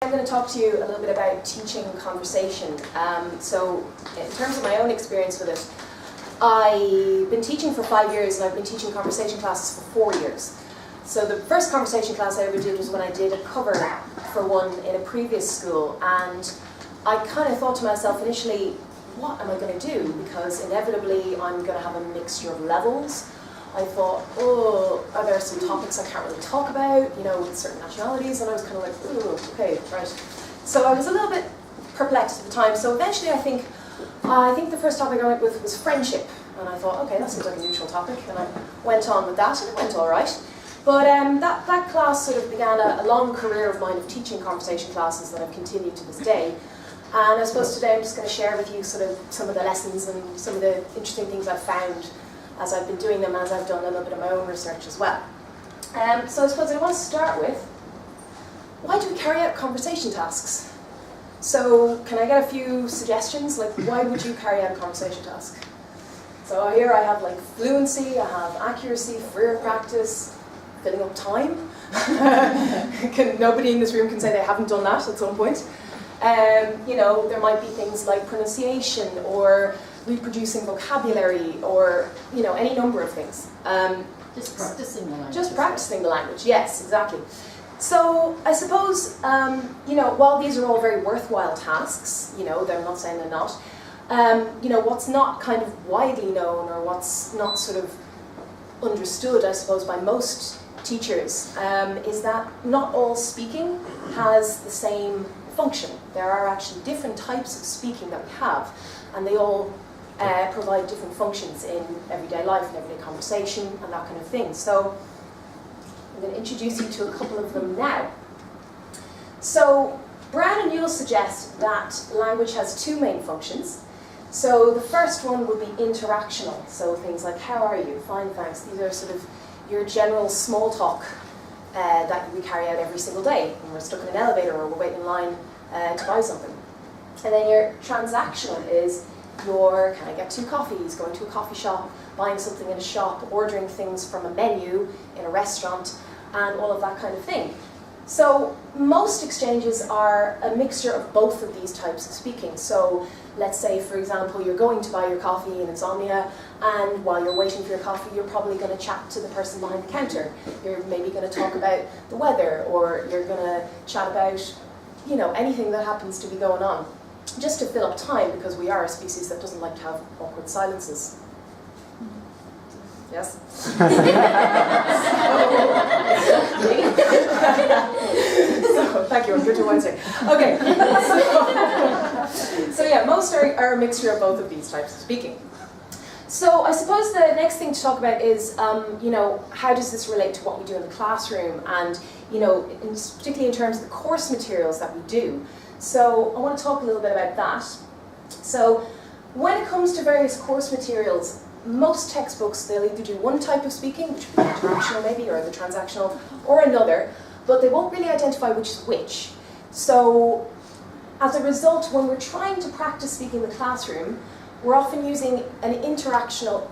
I'm going to talk to you a little bit about teaching conversation. So in terms of my own experience with it, I've been teaching for 5 years and I've been teaching conversation classes for 4 years. So the first conversation class I ever did was when I did a cover for one in a previous school, and I kind of thought to myself initially, what am I going to do? Because inevitably I'm going to have a mixture of levels. I thought, oh, are there some topics I can't really talk about, you know, with certain nationalities? And I was kind of like, oh, okay, right. So I was a little bit perplexed at the time. So eventually I think the first topic I went with was friendship. And I thought, okay, that seems like a neutral topic. And I went on with that, and it went all right. But that class sort of began a long career of mine of teaching conversation classes that I've continued to this day. And I suppose today I'm just going to share with you sort of some of the lessons and some of the interesting things I've found as I've been doing them, as I've done a little bit of my own research as well. So I suppose I want to start with, why do we carry out conversation tasks? So can I get a few suggestions? Like, why would you carry out a conversation task? So here I have like fluency, I have accuracy, freer practice, filling up time. Nobody in this room can say they haven't done that at some point. You know, there might be things like pronunciation or reproducing vocabulary, or you know, any number of things. Just practicing the language. Just practicing the language, yes, exactly. So I suppose, you know, while these are all very worthwhile tasks, you know, I'm not saying they're not, you know, what's not kind of widely known, or what's not sort of understood, I suppose, by most teachers, is that not all speaking has the same function. There are actually different types of speaking that we have, and they all provide different functions in everyday life and everyday conversation and that kind of thing. So I'm going to introduce you to a couple of them now. So Brown and Newell suggest that language has two main functions. So the first one would be interactional. So things like, how are you? Fine, thanks. These are sort of your general small talk that we carry out every single day when we're stuck in an elevator or we're waiting in line to buy something. And then your transactional is your, can I get 2 coffees, going to a coffee shop, buying something in a shop, ordering things from a menu in a restaurant, and all of that kind of thing. So most exchanges are a mixture of both of these types of speaking. So let's say, for example, you're going to buy your coffee in Insomnia, and while you're waiting for your coffee, you're probably going to chat to the person behind the counter. You're maybe going to talk about the weather, or you're going to chat about, you know, anything that happens to be going on, just to fill up time, because we are a species that doesn't like to have awkward silences. Yes? So, thank you, I'm good to Wednesday. Okay, so yeah, most are a mixture of both of these types of speaking. So I suppose the next thing to talk about is, you know, how does this relate to what we do in the classroom, and, you know, particularly in terms of the course materials that we do. So I want to talk a little bit about that. So when it comes to various course materials, most textbooks, they'll either do one type of speaking, which would be interactional maybe, or the transactional, or another, but they won't really identify which is which. So as a result, when we're trying to practice speaking in the classroom, we're often using an transactional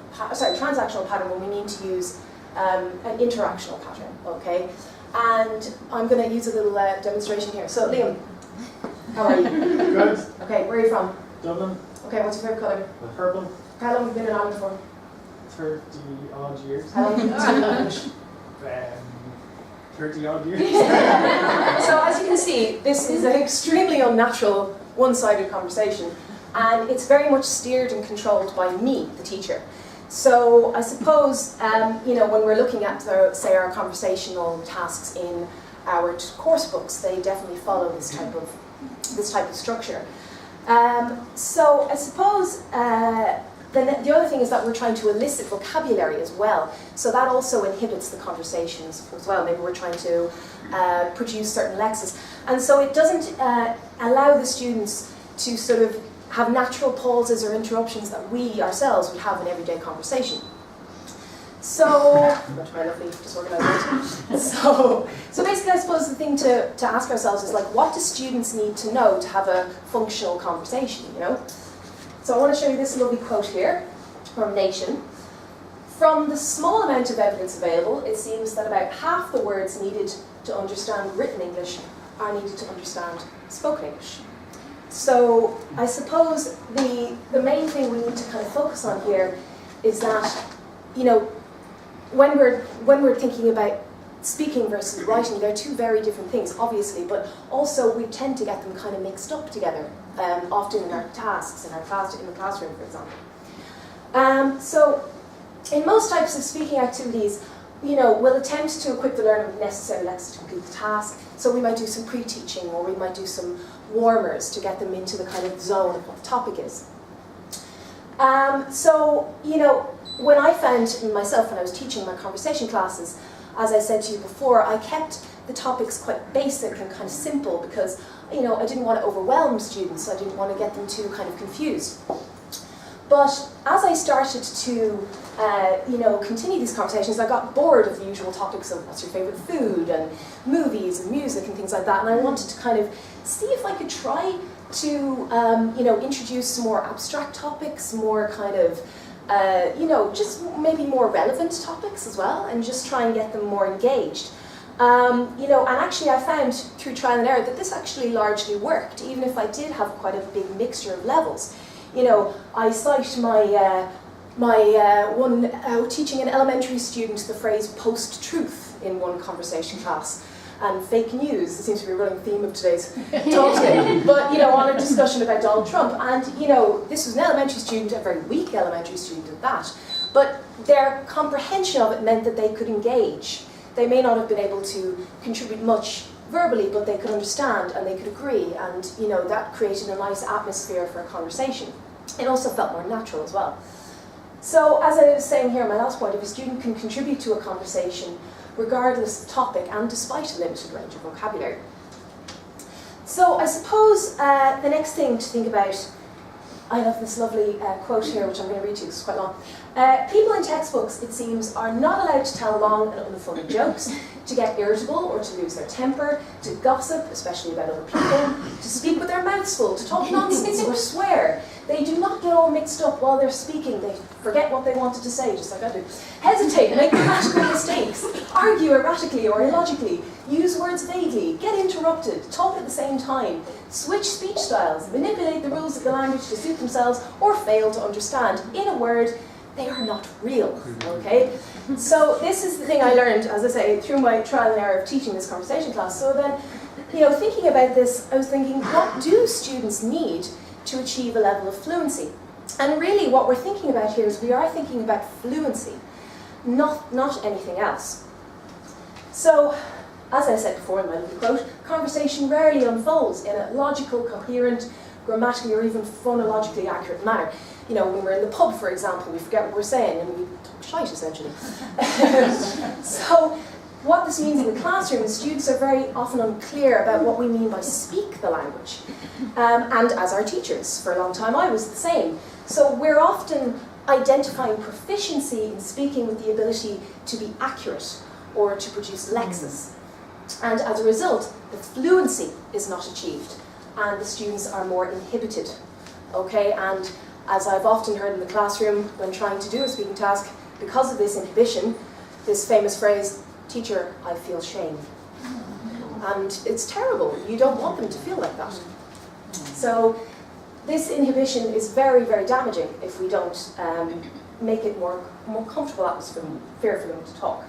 pattern when we need to use an interactional pattern, okay? And I'm going to use a little demonstration here. So Liam, how are you? Good. Okay, where are you from? Dublin. Okay, what's your favourite colour? Purple. How long have you been in Ireland for? 30 odd years. How long have you been in English? 30 odd years. So as you can see, this is an extremely unnatural, one-sided conversation, and it's very much steered and controlled by me, the teacher. So I suppose, you know, when we're looking at, say, our conversational tasks in our course books, they definitely follow this type of structure. So I suppose then the other thing is that we're trying to elicit vocabulary as well. So that also inhibits the conversations as well. Maybe we're trying to produce certain lexes. And so it doesn't allow the students to sort of have natural pauses or interruptions that we ourselves would have in everyday conversation. So, my lovely disorganized. So basically, I suppose the thing to ask ourselves is, like, what do students need to know to have a functional conversation, you know? So I want to show you this lovely quote here from Nation. From the small amount of evidence available, it seems that about half the words needed to understand written English are needed to understand spoken English. So I suppose the main thing we need to kind of focus on here is that, when we're thinking about speaking versus writing, they're two very different things, obviously, but also we tend to get them kind of mixed up together, often in our tasks, in the classroom, for example. So in most types of speaking activities, we'll attempt to equip the learner with necessary lessons to complete the task. So we might do some pre-teaching, or we might do some warmers to get them into the kind of zone of what the topic is. When I found myself, when I was teaching my conversation classes, as I said to you before, I kept the topics quite basic and kind of simple because, I didn't want to overwhelm students. I didn't want to get them too kind of confused. But as I started to, continue these conversations, I got bored of the usual topics of what's your favourite food and movies and music and things like that. And I wanted to kind of see if I could try to, introduce some more abstract topics, more kind of, just maybe more relevant topics as well, and just try and get them more engaged. And actually I found through trial and error that this actually largely worked, even if I did have quite a big mixture of levels. I cite teaching an elementary student the phrase post-truth in one conversation class. And fake news seems to be a running theme of today's talk today. But, on a discussion about Donald Trump. And, this was an elementary student, a very weak elementary student at that. But their comprehension of it meant that they could engage. They may not have been able to contribute much verbally, but they could understand and they could agree. And, that created a nice atmosphere for a conversation. It also felt more natural as well. So, as I was saying here, my last point, if a student can contribute to a conversation, regardless of topic and despite a limited range of vocabulary. So I suppose the next thing to think about, I have this lovely quote here which I'm going to read to you, it's quite long. People in textbooks, it seems, are not allowed to tell long and unfunny jokes, to get irritable or to lose their temper, to gossip, especially about other people, to speak with their mouths full, to talk nonsense or swear. They do not get all mixed up while they're speaking. They forget what they wanted to say, just like I do. Hesitate, make grammatical mistakes, argue erratically or illogically, use words vaguely, get interrupted, talk at the same time, switch speech styles, manipulate the rules of the language to suit themselves, or fail to understand. In a word, they are not real, okay? So this is the thing I learned, as I say, through my trial and error of teaching this conversation class. So then, thinking about this, I was thinking, what do students need to achieve a level of fluency? And really what we're thinking about here is we are thinking about fluency, not anything else. So, as I said before in my little quote, conversation rarely unfolds in a logical, coherent, grammatically or even phonologically accurate manner. When we're in the pub, for example, we forget what we're saying and we talk shite, essentially. So, what this means in the classroom is students are very often unclear about what we mean by speak the language. And as our teachers, for a long time I was the same. So we're often identifying proficiency in speaking with the ability to be accurate or to produce lexis. And as a result, the fluency is not achieved and the students are more inhibited. Okay, and as I've often heard in the classroom when trying to do a speaking task, because of this inhibition, this famous phrase, "Teacher, I feel shame." And it's terrible. You don't want them to feel like that. So this inhibition is very, very damaging if we don't make it more comfortable atmosphere for them to talk.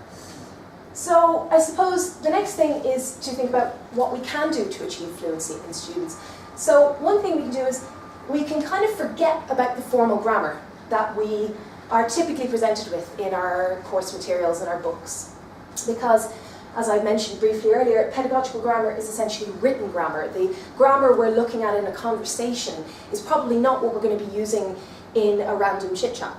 So I suppose the next thing is to think about what we can do to achieve fluency in students. So one thing we can do is we can kind of forget about the formal grammar that we are typically presented with in our course materials and our books. Because, as I mentioned briefly earlier, pedagogical grammar is essentially written grammar. The grammar we're looking at in a conversation is probably not what we're going to be using in a random chit-chat.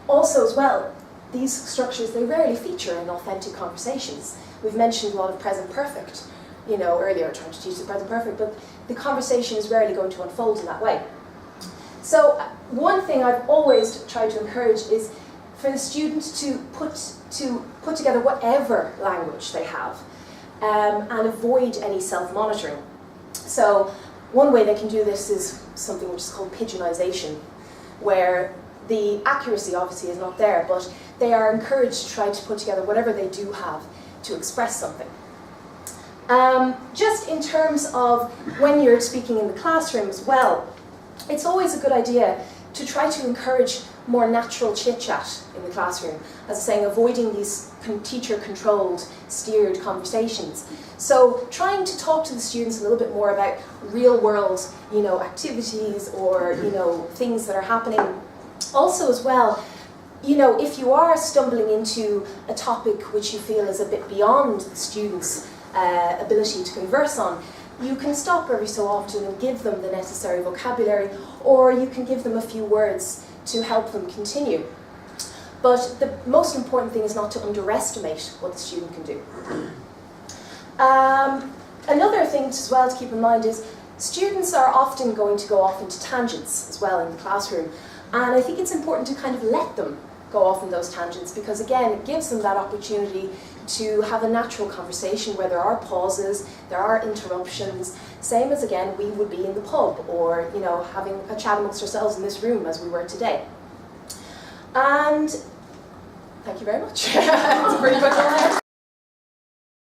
Also as well, these structures, they rarely feature in authentic conversations. We've mentioned a lot of present perfect, earlier trying to teach the present perfect, but the conversation is rarely going to unfold in that way. So one thing I've always tried to encourage is for the student to put together whatever language they have and avoid any self-monitoring. So one way they can do this is something which is called pigeonization, where the accuracy obviously is not there, but they are encouraged to try to put together whatever they do have to express something. Just in terms of when you're speaking in the classroom as well, it's always a good idea to try to encourage more natural chit-chat in the classroom. As I'm saying, avoiding these teacher-controlled, steered conversations. So trying to talk to the students a little bit more about real-world, activities or, things that are happening. Also as well, if you are stumbling into a topic which you feel is a bit beyond the students' ability to converse on, you can stop every so often and give them the necessary vocabulary, or you can give them a few words to help them continue. But the most important thing is not to underestimate what the student can do. Another thing as well to keep in mind is students are often going to go off into tangents as well in the classroom, and I think it's important to kind of let them go off in those tangents, because again it gives them that opportunity to have a natural conversation where there are pauses, there are interruptions, same as again we would be in the pub or having a chat amongst ourselves in this room as we were today. And thank you very much. That's pretty much all I have.